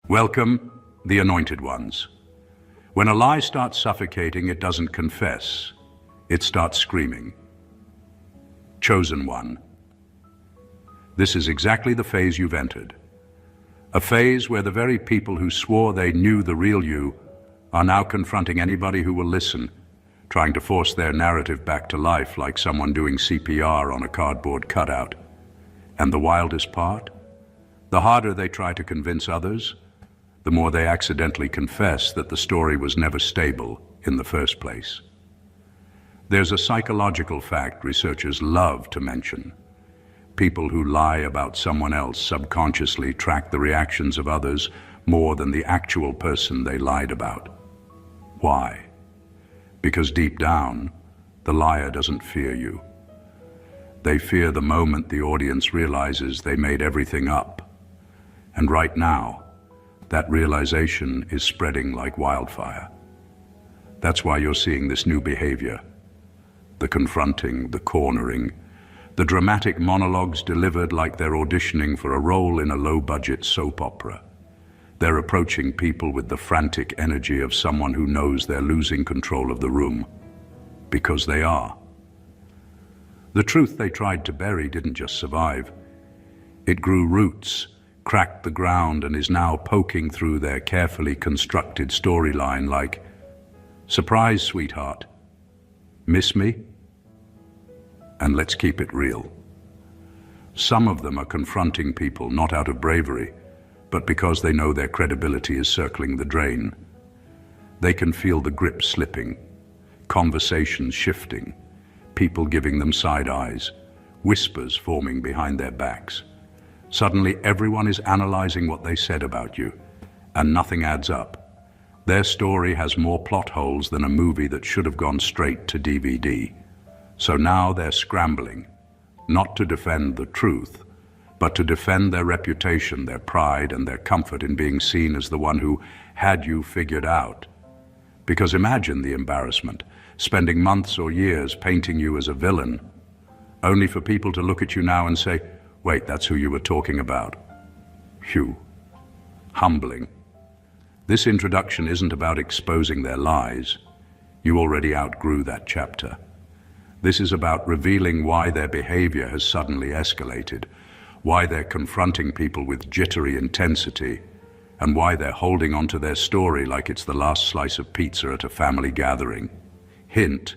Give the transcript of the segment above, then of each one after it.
Welcome, the anointed ones. When a lie starts suffocating, it doesn't confess. It starts screaming. Chosen one. This is exactly the phase you've entered. A phase where the very people who swore they knew the real you are now confronting anybody who will listen, trying to force their narrative back to life like someone doing CPR on a cardboard cutout. And the wildest part? The harder they try to convince others, the more they accidentally confess that the story was never stable in the first place. There's a psychological fact researchers love to mention. People who lie about someone else subconsciously track the reactions of others more than the actual person they lied about. Why? Because deep down, the liar doesn't fear you. They fear the moment the audience realizes they made everything up. And right now, that realization is spreading like wildfire. That's why you're seeing this new behavior. The confronting, the cornering, the dramatic monologues delivered like they're auditioning for a role in a low-budget soap opera. They're approaching people with the frantic energy of someone who knows they're losing control of the room. Because they are. The truth they tried to bury didn't just survive. It grew roots, cracked the ground, and is now poking through their carefully constructed storyline like, "Surprise, sweetheart. Miss me?" And let's keep it real. Some of them are confronting people not out of bravery, but because they know their credibility is circling the drain. They can feel the grip slipping, conversations shifting, people giving them side eyes, whispers forming behind their backs. Suddenly everyone is analyzing what they said about you, and nothing adds up. Their story has more plot holes than a movie that should have gone straight to DVD. So now they're scrambling, not to defend the truth, but to defend their reputation, their pride, and their comfort in being seen as the one who had you figured out. Because imagine the embarrassment, spending months or years painting you as a villain, only for people to look at you now and say, "Wait, that's who you were talking about." Phew. Humbling. This introduction isn't about exposing their lies. You already outgrew that chapter. This is about revealing why their behavior has suddenly escalated, why they're confronting people with jittery intensity, and why they're holding onto their story like it's the last slice of pizza at a family gathering. Hint,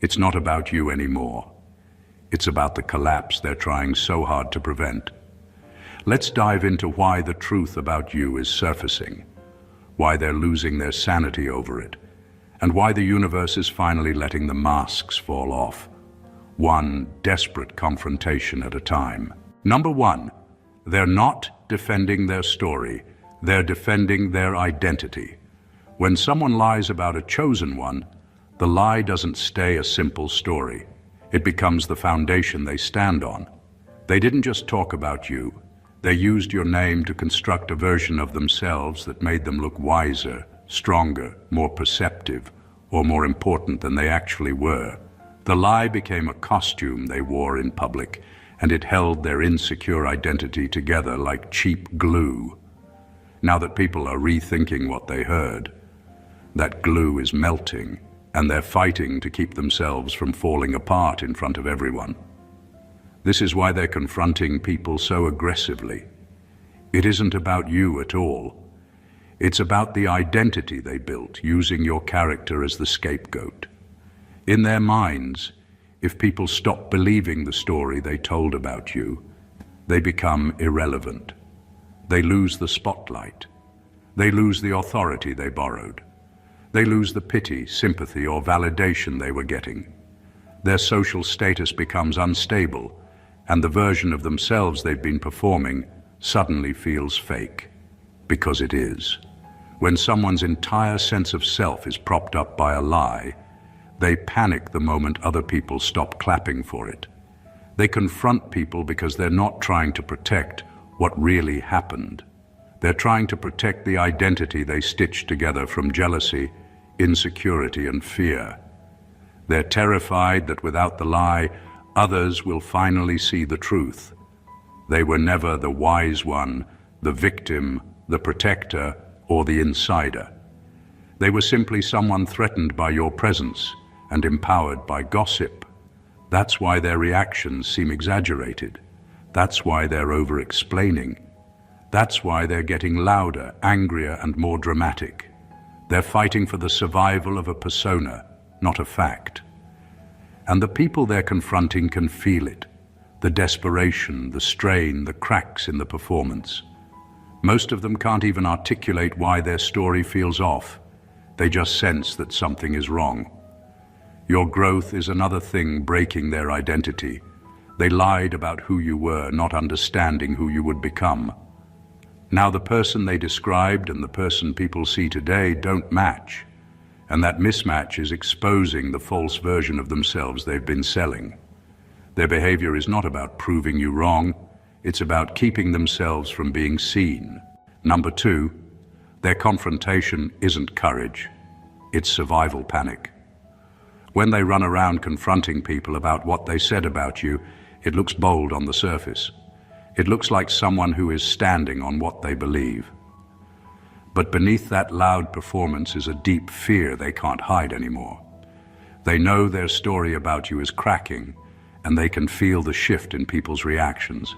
it's not about you anymore. It's about the collapse they're trying so hard to prevent. Let's dive into why the truth about you is surfacing, why they're losing their sanity over it, and why the universe is finally letting the masks fall off, one desperate confrontation at a time. Number one, they're not defending their story, they're defending their identity. When someone lies about a chosen one, the lie doesn't stay a simple story. It becomes the foundation they stand on. They didn't just talk about you, they used your name to construct a version of themselves that made them look wiser, stronger, more perceptive, or more important than they actually were. The lie became a costume they wore in public, and it held their insecure identity together like cheap glue. Now that people are rethinking what they heard, that glue is melting, and they're fighting to keep themselves from falling apart in front of everyone. This is why they're confronting people so aggressively. It isn't about you at all. It's about the identity they built, using your character as the scapegoat. In their minds, if people stop believing the story they told about you, they become irrelevant. They lose the spotlight. They lose the authority they borrowed. They lose the pity, sympathy, or validation they were getting. Their social status becomes unstable, and the version of themselves they've been performing suddenly feels fake, because it is. When someone's entire sense of self is propped up by a lie, they panic the moment other people stop clapping for it. They confront people because they're not trying to protect what really happened. They're trying to protect the identity they stitched together from jealousy, insecurity, and fear. They're terrified that without the lie, others will finally see the truth. They were never the wise one, the victim, the protector, or the insider. They were simply someone threatened by your presence and empowered by gossip. That's why their reactions seem exaggerated. That's why they're over-explaining. That's why they're getting louder, angrier, and more dramatic. They're fighting for the survival of a persona, not a fact. And the people they're confronting can feel it. The desperation, the strain, the cracks in the performance. Most of them can't even articulate why their story feels off. They just sense that something is wrong. Your growth is another thing breaking their identity. They lied about who you were, not understanding who you would become. Now the person they described and the person people see today don't match, and that mismatch is exposing the false version of themselves they've been selling. Their behavior is not about proving you wrong, it's about keeping themselves from being seen. Number 2, their confrontation isn't courage, it's survival panic. When they run around confronting people about what they said about you, it looks bold on the surface. It looks like someone who is standing on what they believe. But beneath that loud performance is a deep fear they can't hide anymore. They know their story about you is cracking, and they can feel the shift in people's reactions.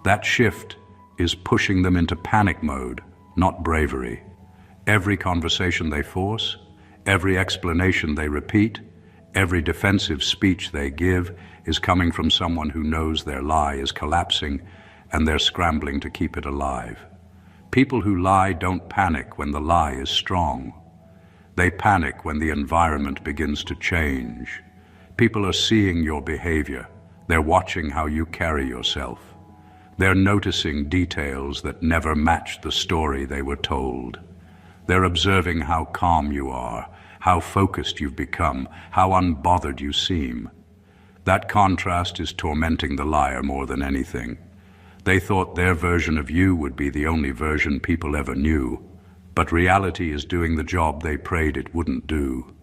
That shift is pushing them into panic mode, not bravery. Every conversation they force, every explanation they repeat, every defensive speech they give is coming from someone who knows their lie is collapsing and they're scrambling to keep it alive. People who lie don't panic when the lie is strong. They panic when the environment begins to change. People are seeing your behavior. They're watching how you carry yourself. They're noticing details that never match the story they were told. They're observing how calm you are, how focused you've become, how unbothered you seem. That contrast is tormenting the liar more than anything. They thought their version of you would be the only version people ever knew, but reality is doing the job they prayed it wouldn't do.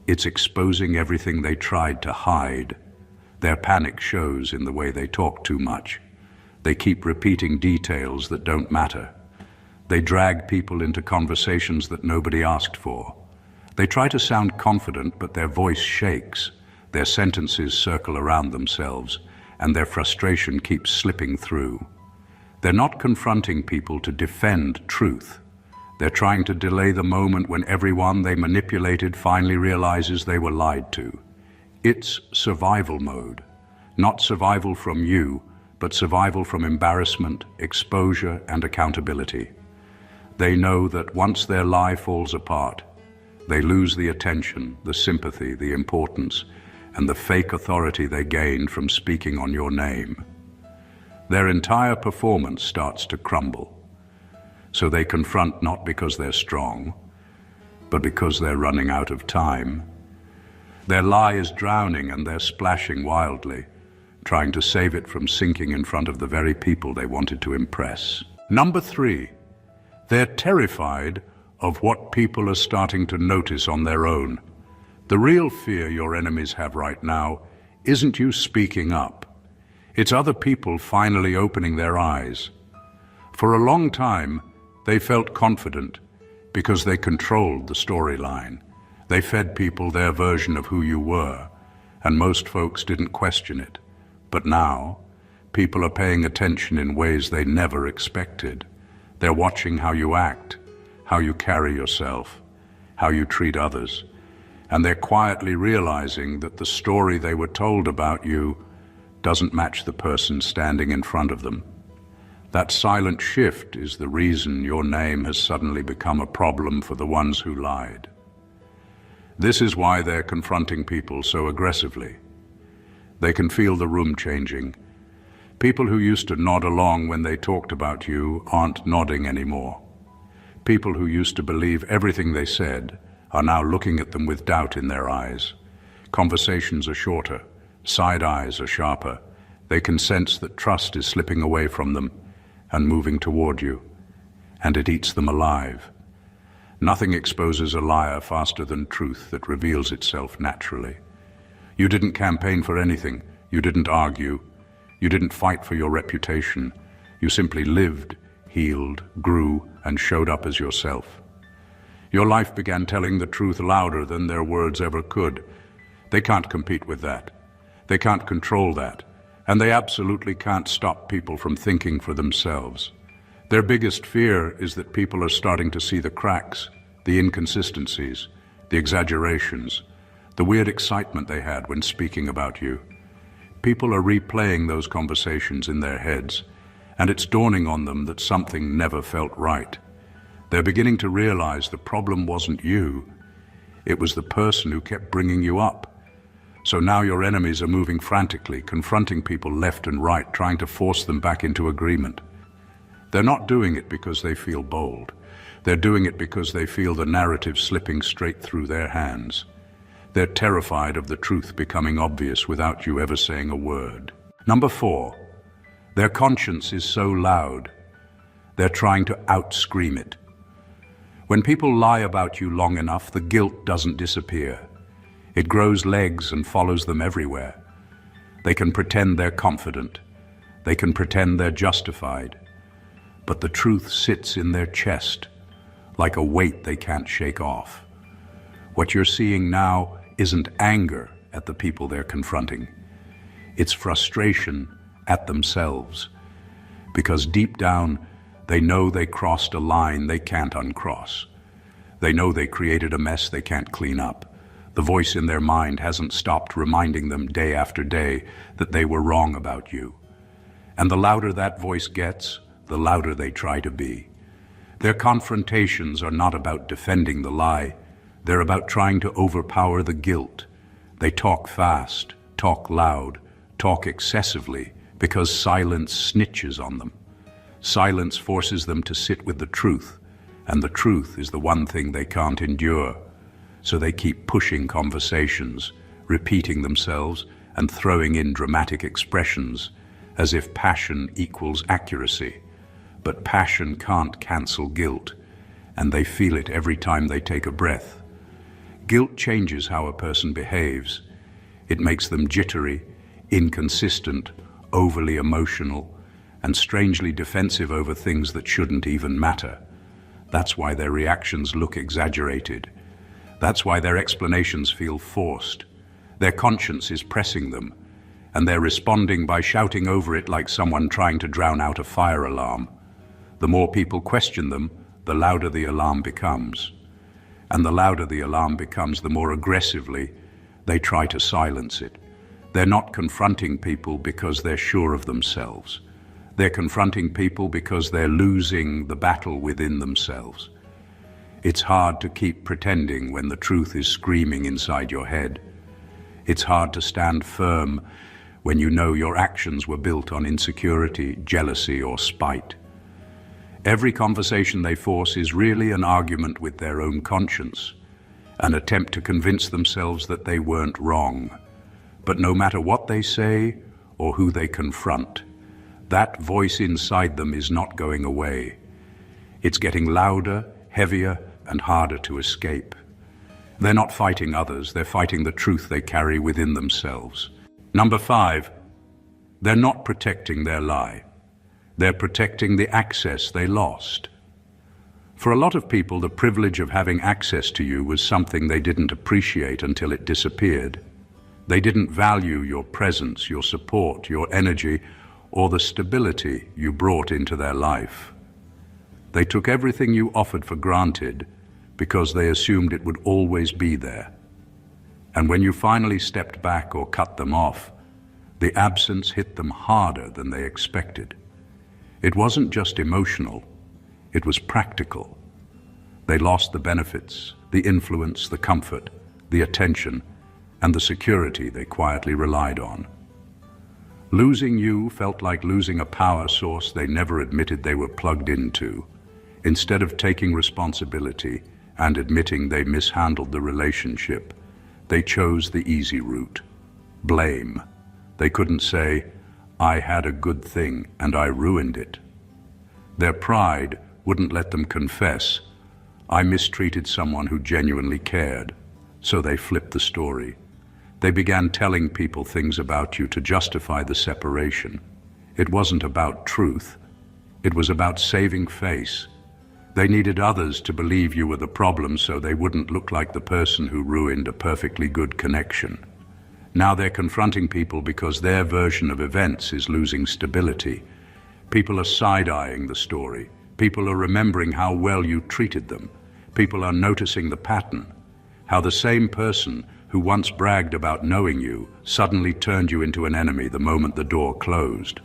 It's exposing everything they tried to hide. Their panic shows in the way they talk too much. They keep repeating details that don't matter. They drag people into conversations that nobody asked for. They try to sound confident, but their voice shakes. Their sentences circle around themselves, and their frustration keeps slipping through. They're not confronting people to defend truth. They're trying to delay the moment when everyone they manipulated finally realizes they were lied to. It's survival mode. Not survival from you, but survival from embarrassment, exposure, and accountability. They know that once their lie falls apart, they lose the attention, the sympathy, the importance, and the fake authority they gained from speaking on your name. Their entire performance starts to crumble. So they confront not because they're strong, but because they're running out of time. Their lie is drowning and they're splashing wildly, trying to save it from sinking in front of the very people they wanted to impress. Number 3, they're terrified of what people are starting to notice on their own. The real fear your enemies have right now isn't you speaking up. It's other people finally opening their eyes. For a long time, they felt confident because they controlled the storyline. They fed people their version of who you were, and most folks didn't question it. But now, people are paying attention in ways they never expected. They're watching how you act, how you carry yourself, how you treat others. And they're quietly realizing that the story they were told about you doesn't match the person standing in front of them. That silent shift is the reason your name has suddenly become a problem for the ones who lied. This is why they're confronting people so aggressively. They can feel the room changing. People who used to nod along when they talked about you aren't nodding anymore. People who used to believe everything they said are now looking at them with doubt in their eyes. Conversations are shorter, side eyes are sharper. They can sense that trust is slipping away from them and moving toward you, and it eats them alive. Nothing exposes a liar faster than truth that reveals itself naturally. You didn't campaign for anything. You didn't argue. You didn't fight for your reputation. You simply lived healed, grew, and showed up as yourself. Your life began telling the truth louder than their words ever could. They can't compete with that. They can't control that. And they absolutely can't stop people from thinking for themselves. Their biggest fear is that people are starting to see the cracks, the inconsistencies, the exaggerations, the weird excitement they had when speaking about you. People are replaying those conversations in their heads, and it's dawning on them that something never felt right. They're beginning to realize the problem wasn't you. It was the person who kept bringing you up. So now your enemies are moving frantically, confronting people left and right, trying to force them back into agreement. They're not doing it because they feel bold. They're doing it because they feel the narrative slipping straight through their hands. They're terrified of the truth becoming obvious without you ever saying a word. Number 4, their conscience is so loud, they're trying to out-scream it. When people lie about you long enough, the guilt doesn't disappear. It grows legs and follows them everywhere. They can pretend they're confident. They can pretend they're justified. But the truth sits in their chest, like a weight they can't shake off. What you're seeing now isn't anger at the people they're confronting. It's frustration at themselves. Because deep down, they know they crossed a line they can't uncross. They know they created a mess they can't clean up. The voice in their mind hasn't stopped reminding them day after day that they were wrong about you. And the louder that voice gets, the louder they try to be. Their confrontations are not about defending the lie. They're about trying to overpower the guilt. They talk fast, talk loud, talk excessively, because silence snitches on them. Silence forces them to sit with the truth, and the truth is the one thing they can't endure. So they keep pushing conversations, repeating themselves, and throwing in dramatic expressions, as if passion equals accuracy. But passion can't cancel guilt, and they feel it every time they take a breath. Guilt changes how a person behaves. It makes them jittery, inconsistent, overly emotional, and strangely defensive over things that shouldn't even matter. That's why their reactions look exaggerated. That's why their explanations feel forced. Their conscience is pressing them, and they're responding by shouting over it like someone trying to drown out a fire alarm. The more people question them, the louder the alarm becomes. And the louder the alarm becomes, the more aggressively they try to silence it. They're not confronting people because they're sure of themselves. They're confronting people because they're losing the battle within themselves. It's hard to keep pretending when the truth is screaming inside your head. It's hard to stand firm when you know your actions were built on insecurity, jealousy, or spite. Every conversation they force is really an argument with their own conscience, an attempt to convince themselves that they weren't wrong. But no matter what they say or who they confront, that voice inside them is not going away. It's getting louder, heavier, and harder to escape. They're not fighting others, they're fighting the truth they carry within themselves. Number 5, they're not protecting their lie. They're protecting the access they lost. For a lot of people, the privilege of having access to you was something they didn't appreciate until it disappeared. They didn't value your presence, your support, your energy, or the stability you brought into their life. They took everything you offered for granted because they assumed it would always be there. And when you finally stepped back or cut them off, the absence hit them harder than they expected. It wasn't just emotional, it was practical. They lost the benefits, the influence, the comfort, the attention, and the security they quietly relied on. Losing you felt like losing a power source they never admitted they were plugged into. Instead of taking responsibility and admitting they mishandled the relationship, they chose the easy route. Blame. They couldn't say, "I had a good thing and I ruined it." Their pride wouldn't let them confess, "I mistreated someone who genuinely cared." So they flipped the story. They began telling people things about you to justify the separation. It wasn't about truth, It was about saving face. They needed others to believe you were the problem so they wouldn't look like the person who ruined a perfectly good connection. Now they're confronting people because their version of events is losing stability. People are side-eyeing the story. People are remembering how well you treated them. People are noticing the pattern, how the same person who once bragged about knowing you suddenly turned you into an enemy the moment the door closed.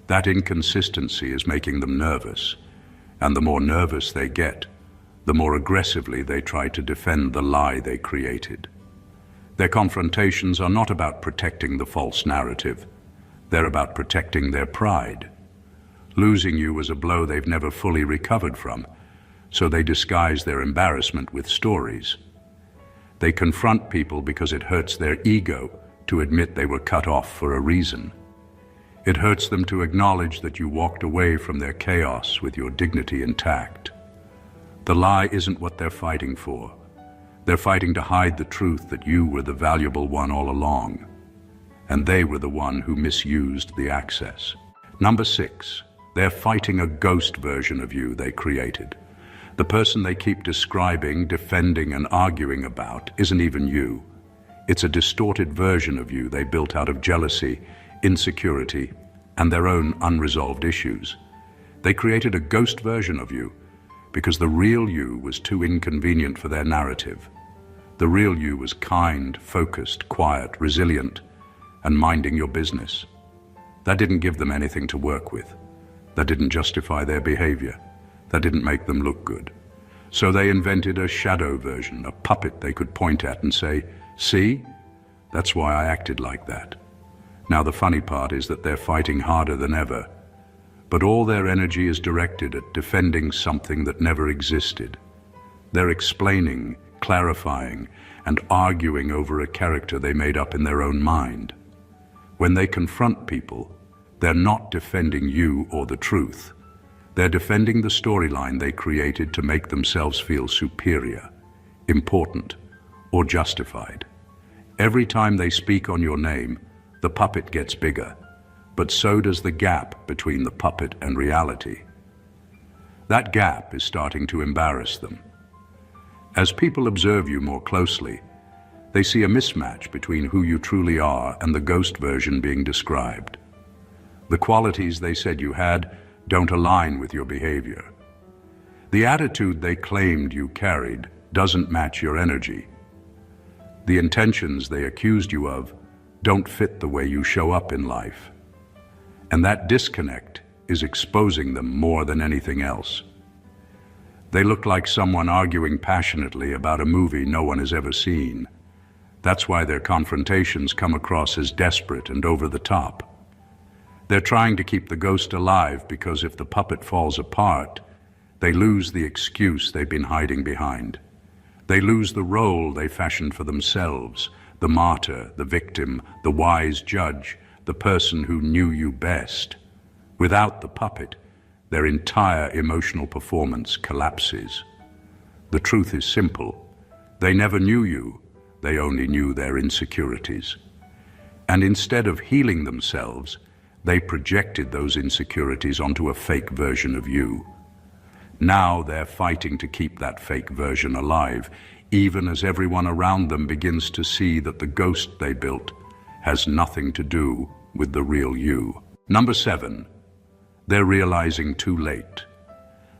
That inconsistency is making them nervous, and the more nervous they get, the more aggressively they try to defend the lie they created. Their confrontations are not about protecting the false narrative. They're about protecting their pride. Losing you was a blow they've never fully recovered from, so they disguise their embarrassment with stories. They confront people because it hurts their ego to admit they were cut off for a reason. It hurts them to acknowledge that you walked away from their chaos with your dignity intact. The lie isn't what they're fighting for. They're fighting to hide the truth that you were the valuable one all along, and they were the one who misused the access. Number 6, they're fighting a ghost version of you they created. The person they keep describing, defending, and arguing about isn't even you. It's a distorted version of you they built out of jealousy, insecurity, and their own unresolved issues. They created a ghost version of you because the real you was too inconvenient for their narrative. The real you was kind, focused, quiet, resilient, and minding your business. That didn't give them anything to work with. That didn't justify their behavior. That didn't make them look good. So they invented a shadow version, a puppet they could point at and say, "See? That's why I acted like that." Now the funny part is that they're fighting harder than ever, but all their energy is directed at defending something that never existed. They're explaining, clarifying, and arguing over a character they made up in their own mind. When they confront people, they're not defending you or the truth. They're defending the storyline they created to make themselves feel superior, important, or justified. Every time they speak on your name, the puppet gets bigger, but so does the gap between the puppet and reality. That gap is starting to embarrass them. As people observe you more closely, they see a mismatch between who you truly are and the ghost version being described. The qualities they said you had don't align with your behavior. The attitude they claimed you carried doesn't match your energy. The intentions they accused you of don't fit the way you show up in life. And that disconnect is exposing them more than anything else. They look like someone arguing passionately about a movie no one has ever seen. That's why their confrontations come across as desperate and over the top. They're trying to keep the ghost alive because if the puppet falls apart, they lose the excuse they've been hiding behind. They lose the role they fashioned for themselves, the martyr, the victim, the wise judge, the person who knew you best. Without the puppet, their entire emotional performance collapses. The truth is simple. They never knew you, they only knew their insecurities. And instead of healing themselves, they projected those insecurities onto a fake version of you. Now they're fighting to keep that fake version alive, even as everyone around them begins to see that the ghost they built has nothing to do with the real you. Number 7, they're realizing too late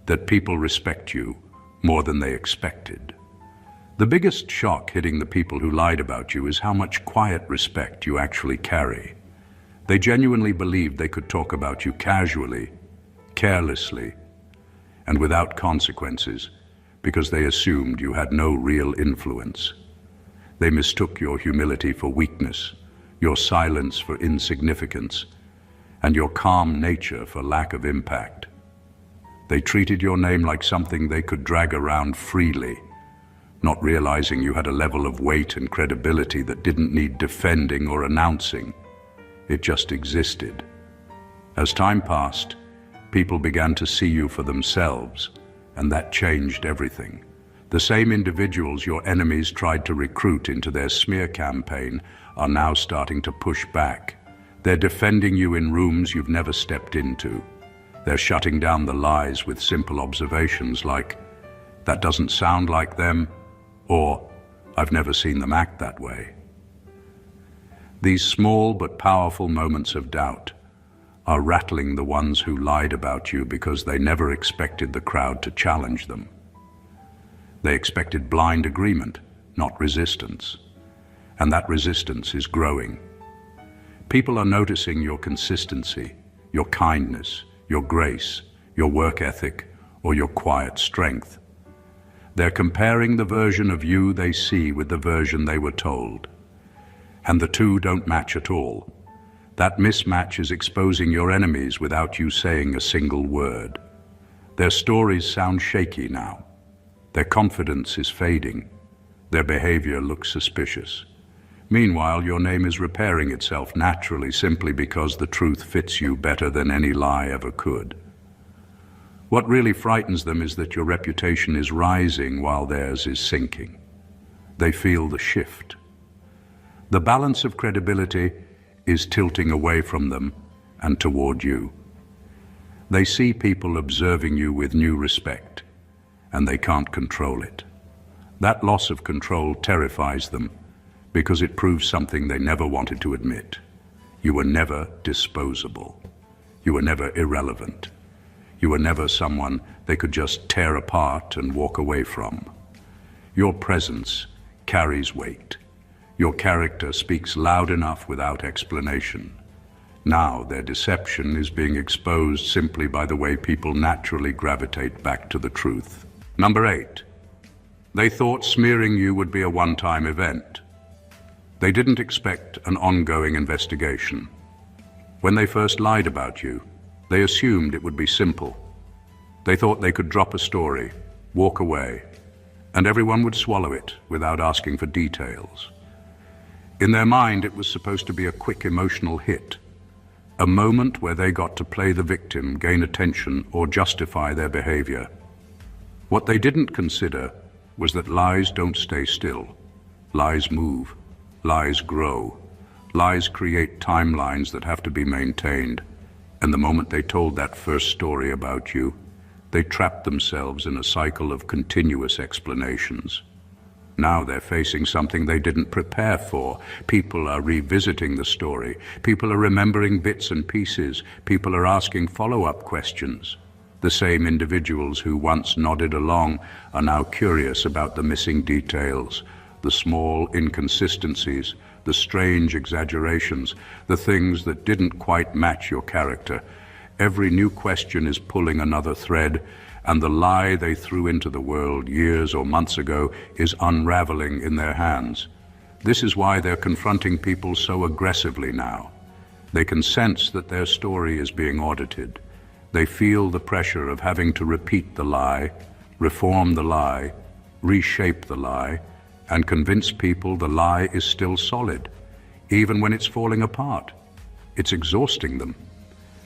that people respect you more than they expected. The biggest shock hitting the people who lied about you is how much quiet respect you actually carry. They genuinely believed they could talk about you casually, carelessly, and without consequences, because they assumed you had no real influence. They mistook your humility for weakness, your silence for insignificance, and your calm nature for lack of impact. They treated your name like something they could drag around freely, not realizing you had a level of weight and credibility that didn't need defending or announcing. It just existed. As time passed, people began to see you for themselves, and that changed everything. The same individuals your enemies tried to recruit into their smear campaign are now starting to push back. They're defending you in rooms you've never stepped into. They're shutting down the lies with simple observations like, "That doesn't sound like them," or "I've never seen them act that way." These small but powerful moments of doubt are rattling the ones who lied about you because they never expected the crowd to challenge them. They expected blind agreement, not resistance. And that resistance is growing. People are noticing your consistency, your kindness, your grace, your work ethic, or your quiet strength. They're comparing the version of you they see with the version they were told. And the two don't match at all. That mismatch is exposing your enemies without you saying a single word. Their stories sound shaky now. Their confidence is fading. Their behavior looks suspicious. Meanwhile, your name is repairing itself naturally simply because the truth fits you better than any lie ever could. What really frightens them is that your reputation is rising while theirs is sinking. They feel the shift. The balance of credibility is tilting away from them and toward you. They see people observing you with new respect, and they can't control it. That loss of control terrifies them because it proves something they never wanted to admit. You were never disposable. You were never irrelevant. You were never someone they could just tear apart and walk away from. Your presence carries weight. Your character speaks loud enough without explanation. Now their deception is being exposed simply by the way people naturally gravitate back to the truth. Number 8. They thought smearing you would be a one-time event. They didn't expect an ongoing investigation. When they first lied about you, they assumed it would be simple. They thought they could drop a story, walk away, and everyone would swallow it without asking for details. In their mind, it was supposed to be a quick emotional hit, a moment where they got to play the victim, gain attention, or justify their behavior. What they didn't consider was that lies don't stay still. Lies move. Lies grow. Lies create timelines that have to be maintained. And the moment they told that first story about you, they trapped themselves in a cycle of continuous explanations. Now they're facing something they didn't prepare for. People are revisiting the story. People are remembering bits and pieces. People are asking follow-up questions. The same individuals who once nodded along are now curious about the missing details, the small inconsistencies, the strange exaggerations, the things that didn't quite match your character. Every new question is pulling another thread, and the lie they threw into the world years or months ago is unraveling in their hands. This is why they're confronting people so aggressively now. They can sense that their story is being audited. They feel the pressure of having to repeat the lie, reform the lie, reshape the lie, and convince people the lie is still solid, even when it's falling apart. It's exhausting them.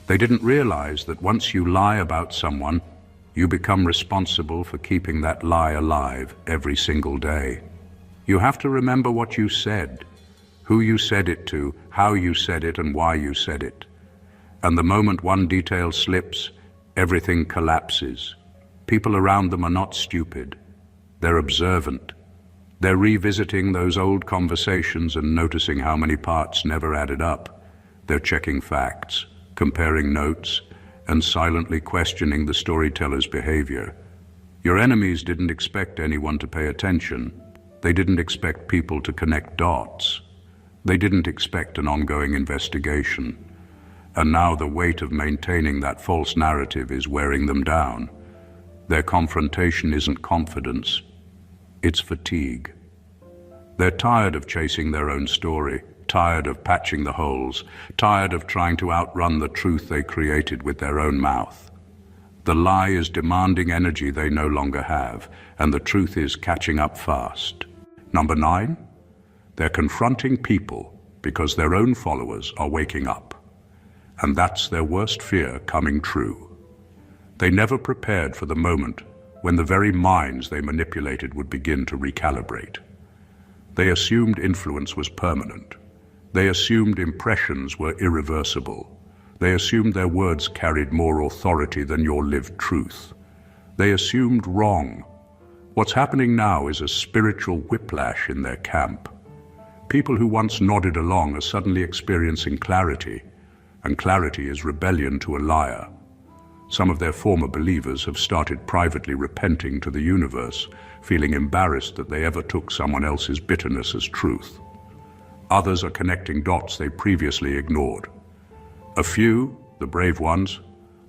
They didn't realize that once you lie about someone, you become responsible for keeping that lie alive every single day. You have to remember what you said, who you said it to, how you said it, and why you said it. And the moment one detail slips, everything collapses. People around them are not stupid. They're observant. They're revisiting those old conversations and noticing how many parts never added up. They're checking facts, comparing notes, and silently questioning the storyteller's behavior. Your enemies didn't expect anyone to pay attention. They didn't expect people to connect dots. They didn't expect an ongoing investigation. And now the weight of maintaining that false narrative is wearing them down. Their confrontation isn't confidence, it's fatigue. They're tired of chasing their own story, tired of patching the holes, tired of trying to outrun the truth they created with their own mouth. The lie is demanding energy they no longer have, and the truth is catching up fast. Number 9, they're confronting people because their own followers are waking up. And that's their worst fear coming true. They never prepared for the moment when the very minds they manipulated would begin to recalibrate. They assumed influence was permanent. They assumed impressions were irreversible. They assumed their words carried more authority than your lived truth. They assumed wrong. What's happening now is a spiritual whiplash in their camp. People who once nodded along are suddenly experiencing clarity, and clarity is rebellion to a liar. Some of their former believers have started privately repenting to the universe, feeling embarrassed that they ever took someone else's bitterness as truth. Others are connecting dots they previously ignored. A few, the brave ones,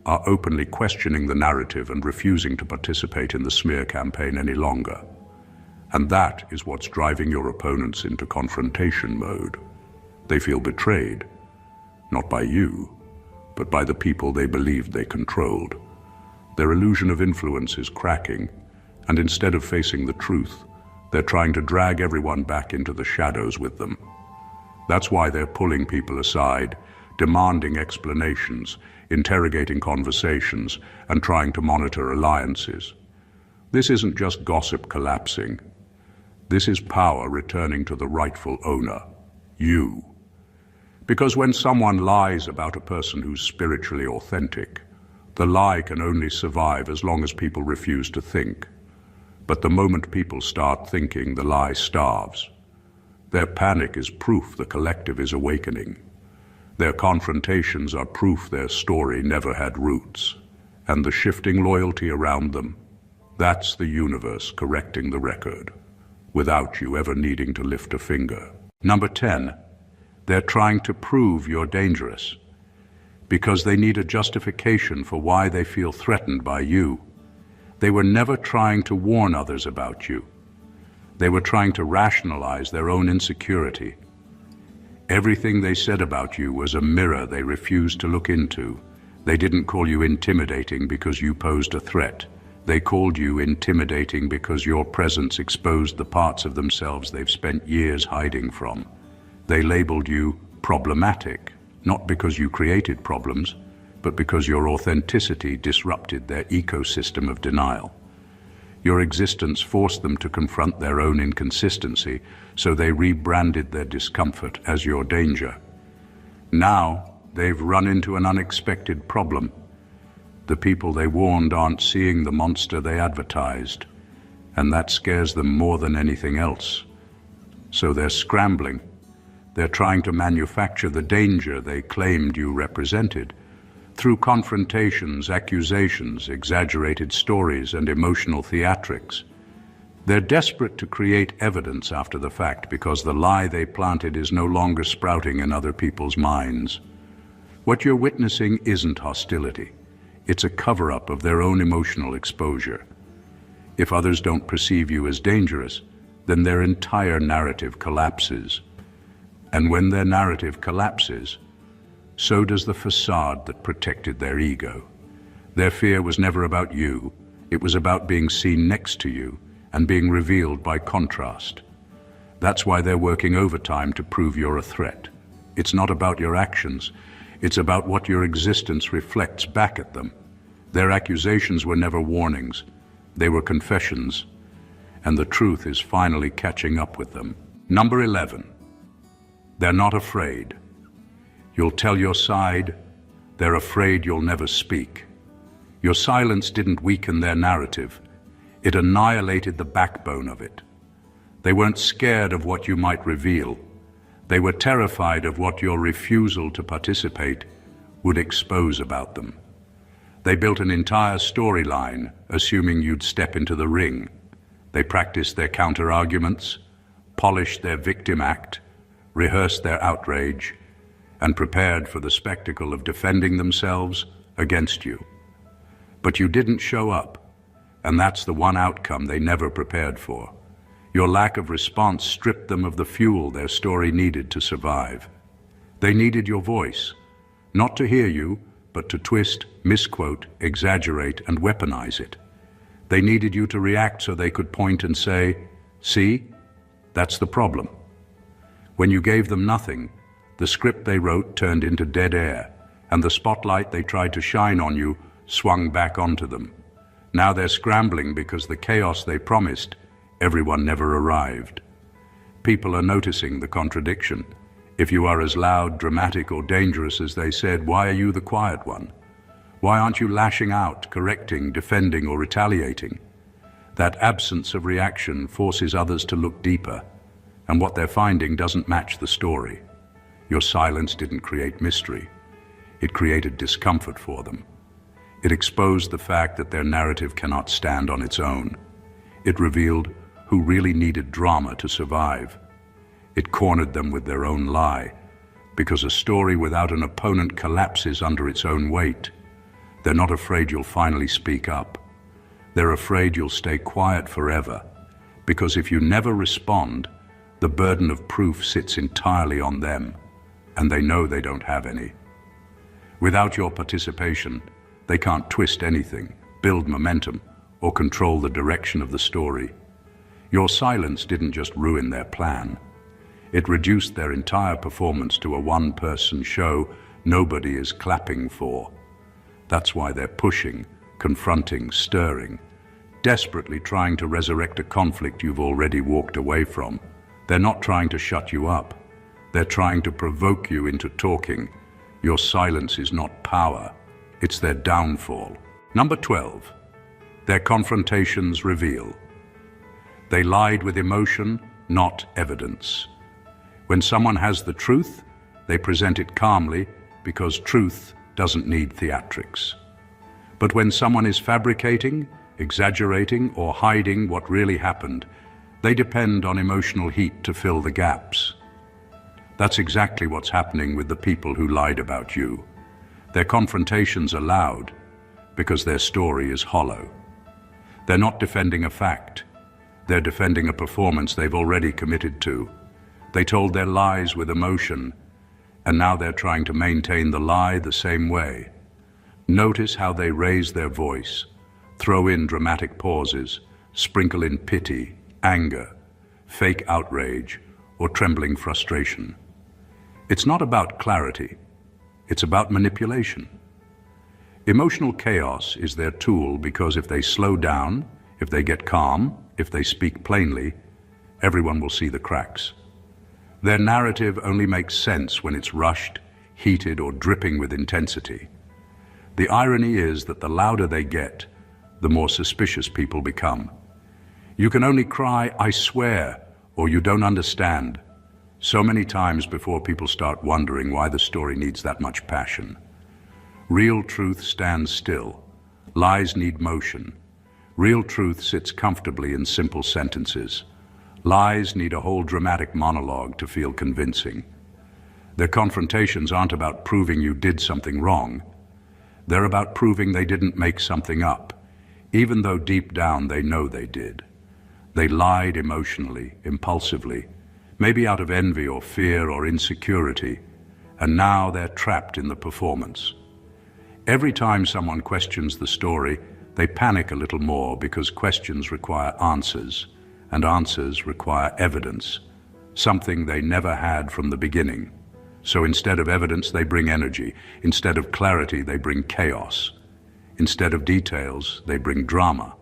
are openly questioning the narrative and refusing to participate in the smear campaign any longer. And that is what's driving your opponents into confrontation mode. They feel betrayed, not by you, but by the people they believed they controlled. Their illusion of influence is cracking, and instead of facing the truth, they're trying to drag everyone back into the shadows with them. That's why they're pulling people aside, demanding explanations, interrogating conversations, and trying to monitor alliances. This isn't just gossip collapsing. This is power returning to the rightful owner, you. Because when someone lies about a person who's spiritually authentic, the lie can only survive as long as people refuse to think. But the moment people start thinking, the lie starves. Their panic is proof the collective is awakening. Their confrontations are proof their story never had roots. And the shifting loyalty around them, that's the universe correcting the record, without you ever needing to lift a finger. Number 10, they're trying to prove you're dangerous, because they need a justification for why they feel threatened by you. They were never trying to warn others about you. They were trying to rationalize their own insecurity. Everything they said about you was a mirror they refused to look into. They didn't call you intimidating because you posed a threat. They called you intimidating because your presence exposed the parts of themselves they've spent years hiding from. They labeled you problematic, not because you created problems, but because your authenticity disrupted their ecosystem of denial. Your existence forced them to confront their own inconsistency, so they rebranded their discomfort as your danger. Now, they've run into an unexpected problem. The people they warned aren't seeing the monster they advertised, and that scares them more than anything else. So they're scrambling. They're trying to manufacture the danger they claimed you represented, through confrontations, accusations, exaggerated stories, and emotional theatrics. They're desperate to create evidence after the fact because the lie they planted is no longer sprouting in other people's minds. What you're witnessing isn't hostility. It's a cover-up of their own emotional exposure. If others don't perceive you as dangerous, then their entire narrative collapses. And when their narrative collapses, so does the facade that protected their ego. Their fear was never about you. It was about being seen next to you and being revealed by contrast. That's why they're working overtime to prove you're a threat. It's not about your actions. It's about what your existence reflects back at them. Their accusations were never warnings. They were confessions. And the truth is finally catching up with them. Number 11. They're not afraid. You'll tell your side, they're afraid you'll never speak. Your silence didn't weaken their narrative. It annihilated the backbone of it. They weren't scared of what you might reveal. They were terrified of what your refusal to participate would expose about them. They built an entire storyline, assuming you'd step into the ring. They practiced their counter-arguments, polished their victim act, rehearsed their outrage, and prepared for the spectacle of defending themselves against you. But you didn't show up, and that's the one outcome they never prepared for. Your lack of response stripped them of the fuel their story needed to survive. They needed your voice, not to hear you, but to twist, misquote, exaggerate, and weaponize it. They needed you to react so they could point and say, "See, that's the problem." When you gave them nothing, the script they wrote turned into dead air, and the spotlight they tried to shine on you swung back onto them. Now they're scrambling because the chaos they promised, everyone never arrived. People are noticing the contradiction. If you are as loud, dramatic, or dangerous as they said, why are you the quiet one? Why aren't you lashing out, correcting, defending, or retaliating? That absence of reaction forces others to look deeper, and what they're finding doesn't match the story. Your silence didn't create mystery. It created discomfort for them. It exposed the fact that their narrative cannot stand on its own. It revealed who really needed drama to survive. It cornered them with their own lie, because a story without an opponent collapses under its own weight. They're not afraid you'll finally speak up. They're afraid you'll stay quiet forever, because if you never respond, the burden of proof sits entirely on them, and they know they don't have any. Without your participation, they can't twist anything, build momentum, or control the direction of the story. Your silence didn't just ruin their plan. It reduced their entire performance to a one-person show nobody is clapping for. That's why they're pushing, confronting, stirring, desperately trying to resurrect a conflict you've already walked away from. They're not trying to shut you up. They're trying to provoke you into talking. Your silence is not power. It's their downfall. Number 12. Their confrontations reveal. They lied with emotion, not evidence. When someone has the truth, they present it calmly because truth doesn't need theatrics. But when someone is fabricating, exaggerating, or hiding what really happened, they depend on emotional heat to fill the gaps. That's exactly what's happening with the people who lied about you. Their confrontations are loud because their story is hollow. They're not defending a fact. They're defending a performance they've already committed to. They told their lies with emotion, and now they're trying to maintain the lie the same way. Notice how they raise their voice, throw in dramatic pauses, sprinkle in pity, anger, fake outrage, or trembling frustration. It's not about clarity. It's about manipulation. Emotional chaos is their tool because if they slow down, if they get calm, if they speak plainly, everyone will see the cracks. Their narrative only makes sense when it's rushed, heated, or dripping with intensity. The irony is that the louder they get, the more suspicious people become. You can only cry, "I swear," or "you don't understand," so many times before people start wondering why the story needs that much passion. Real truth stands still. Lies need motion. Real truth sits comfortably in simple sentences. Lies need a whole dramatic monologue to feel convincing. Their confrontations aren't about proving you did something wrong. They're about proving they didn't make something up, even though deep down they know they did. They lied emotionally, impulsively, maybe out of envy or fear or insecurity, and now they're trapped in the performance. Every time someone questions the story, they panic a little more because questions require answers, and answers require evidence, something they never had from the beginning. So instead of evidence, they bring energy. Instead of clarity, they bring chaos. Instead of details, they bring drama.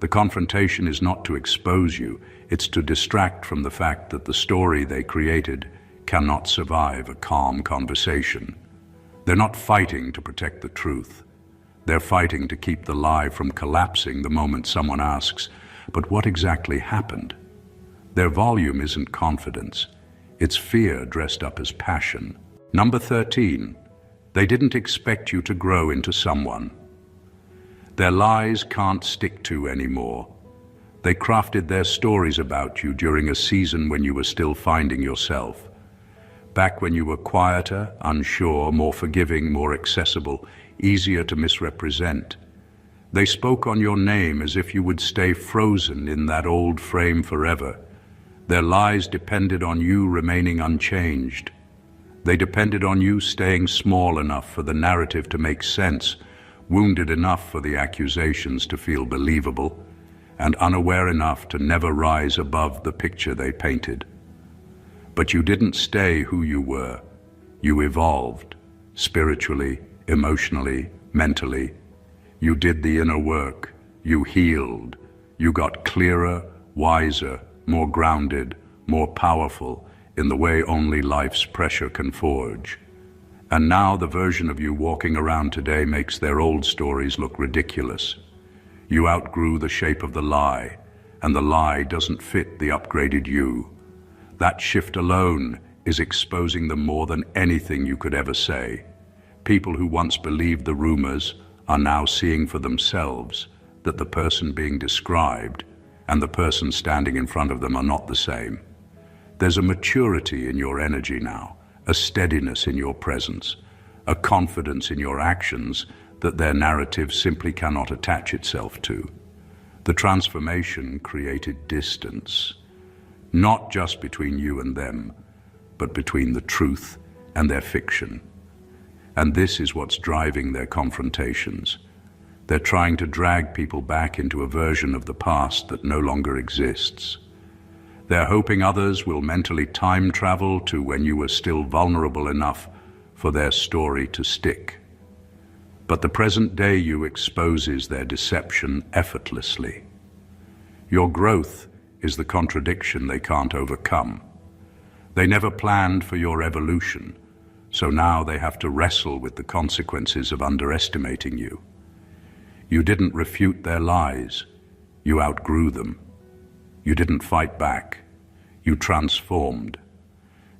The confrontation is not to expose you, it's to distract from the fact that the story they created cannot survive a calm conversation. They're not fighting to protect the truth. They're fighting to keep the lie from collapsing the moment someone asks, "But what exactly happened?" Their volume isn't confidence. It's fear dressed up as passion. Number 13. They didn't expect you to grow into someone. Their lies can't stick to anymore. They crafted their stories about you during a season when you were still finding yourself. Back when you were quieter, unsure, more forgiving, more accessible, easier to misrepresent. They spoke on your name as if you would stay frozen in that old frame forever. Their lies depended on you remaining unchanged. They depended on you staying small enough for the narrative to make sense, wounded enough for the accusations to feel believable, and unaware enough to never rise above the picture they painted. But you didn't stay who you were. You evolved, spiritually, emotionally, mentally. You did the inner work. You healed. You got clearer, wiser, more grounded, more powerful, in the way only life's pressure can forge. And now the version of you walking around today makes their old stories look ridiculous. You outgrew the shape of the lie, and the lie doesn't fit the upgraded you. That shift alone is exposing them more than anything you could ever say. People who once believed the rumors are now seeing for themselves that the person being described and the person standing in front of them are not the same. There's a maturity in your energy now, a steadiness in your presence, a confidence in your actions that their narrative simply cannot attach itself to. The transformation created distance, not just between you and them, but between the truth and their fiction. And this is what's driving their confrontations. They're trying to drag people back into a version of the past that no longer exists. They're hoping others will mentally time travel to when you were still vulnerable enough for their story to stick. But the present day you exposes their deception effortlessly. Your growth is the contradiction they can't overcome. They never planned for your evolution, so now they have to wrestle with the consequences of underestimating you. You didn't refute their lies, you outgrew them. You didn't fight back, you transformed.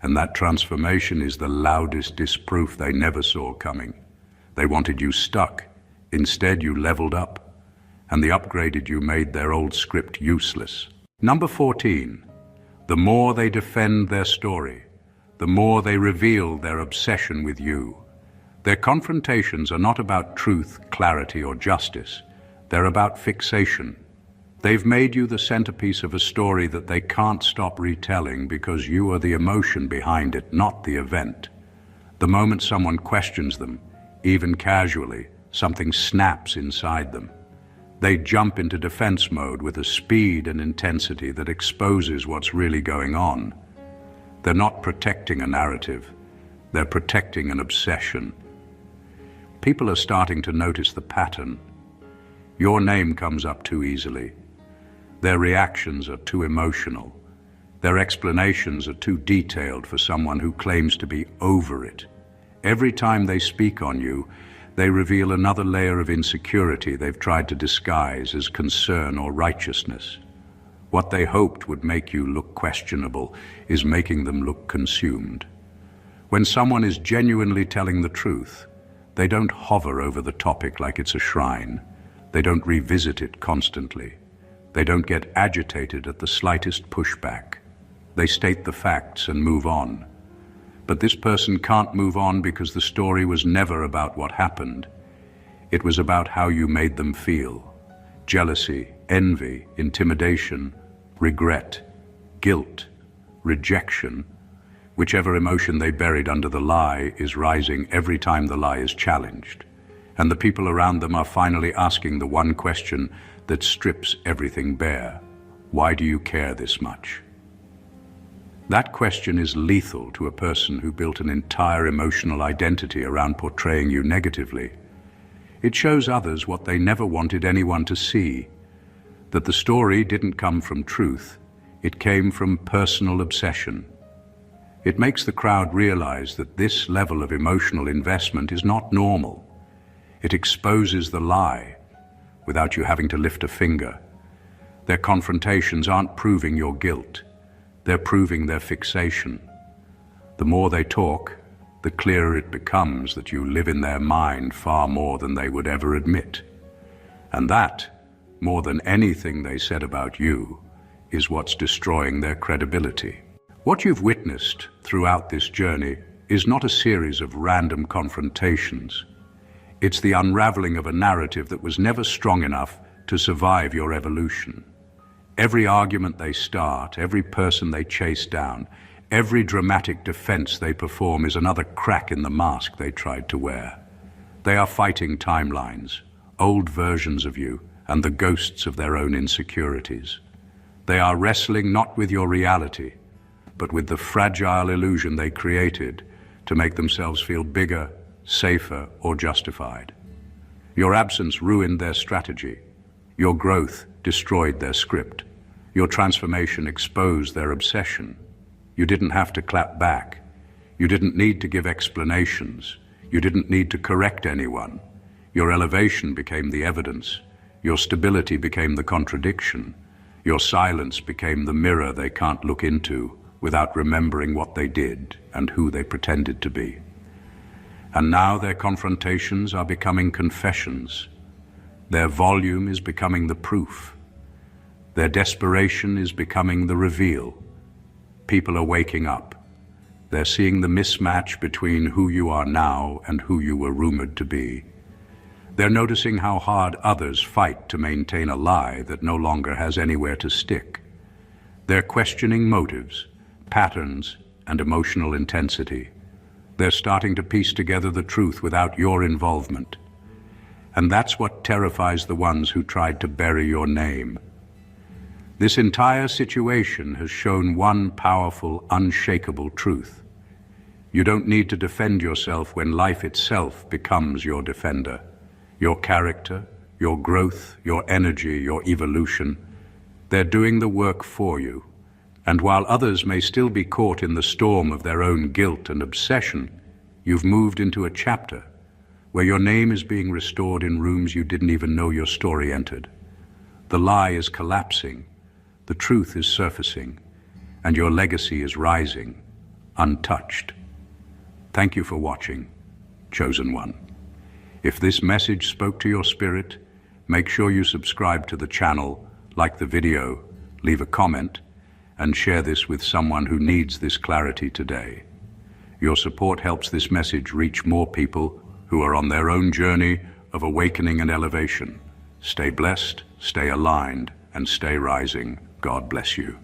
And that transformation is the loudest disproof they never saw coming. They wanted you stuck, instead you leveled up, and the upgraded you made their old script useless. Number 14, the more they defend their story, the more they reveal their obsession with you. Their confrontations are not about truth, clarity, or justice. They're about fixation. They've made you the centerpiece of a story that they can't stop retelling because you are the emotion behind it, not the event. The moment someone questions them, even casually, something snaps inside them. They jump into defense mode with a speed and intensity that exposes what's really going on. They're not protecting a narrative, they're protecting an obsession. People are starting to notice the pattern. Your name comes up too easily. Their reactions are too emotional. Their explanations are too detailed for someone who claims to be over it. Every time they speak on you, they reveal another layer of insecurity they've tried to disguise as concern or righteousness. What they hoped would make you look questionable is making them look consumed. When someone is genuinely telling the truth, they don't hover over the topic like it's a shrine. They don't revisit it constantly. They don't get agitated at the slightest pushback. They state the facts and move on. But this person can't move on because the story was never about what happened. It was about how you made them feel. Jealousy, envy, intimidation, regret, guilt, rejection. Whichever emotion they buried under the lie is rising every time the lie is challenged. And the people around them are finally asking the one question that strips everything bare. Why do you care this much? That question is lethal to a person who built an entire emotional identity around portraying you negatively. It shows others what they never wanted anyone to see, that the story didn't come from truth, it came from personal obsession. It makes the crowd realize that this level of emotional investment is not normal. It exposes the lie without you having to lift a finger. Their confrontations aren't proving your guilt. They're proving their fixation. The more they talk, the clearer it becomes that you live in their mind far more than they would ever admit. And that, more than anything they said about you, is what's destroying their credibility. What you've witnessed throughout this journey is not a series of random confrontations. It's the unraveling of a narrative that was never strong enough to survive your evolution. Every argument they start, every person they chase down, every dramatic defense they perform is another crack in the mask they tried to wear. They are fighting timelines, old versions of you, and the ghosts of their own insecurities. They are wrestling not with your reality, but with the fragile illusion they created to make themselves feel bigger, safer, or justified. Your absence ruined their strategy. Your growth destroyed their script. Your transformation exposed their obsession. You didn't have to clap back. You didn't need to give explanations. You didn't need to correct anyone. Your elevation became the evidence. Your stability became the contradiction. Your silence became the mirror they can't look into without remembering what they did and who they pretended to be. And now their confrontations are becoming confessions. Their volume is becoming the proof. Their desperation is becoming the reveal. People are waking up. They're seeing the mismatch between who you are now and who you were rumored to be. They're noticing how hard others fight to maintain a lie that no longer has anywhere to stick. They're questioning motives, patterns, and emotional intensity. They're starting to piece together the truth without your involvement. And that's what terrifies the ones who tried to bury your name. This entire situation has shown one powerful, unshakable truth. You don't need to defend yourself when life itself becomes your defender. Your character, your growth, your energy, your evolution, they're doing the work for you. And while others may still be caught in the storm of their own guilt and obsession, you've moved into a chapter where your name is being restored in rooms you didn't even know your story entered. The lie is collapsing, the truth is surfacing, and your legacy is rising, untouched. Thank you for watching, Chosen One. If this message spoke to your spirit, make sure you subscribe to the channel, like the video, leave a comment, and share this with someone who needs this clarity today. Your support helps this message reach more people who are on their own journey of awakening and elevation. Stay blessed, stay aligned, and stay rising. God bless you.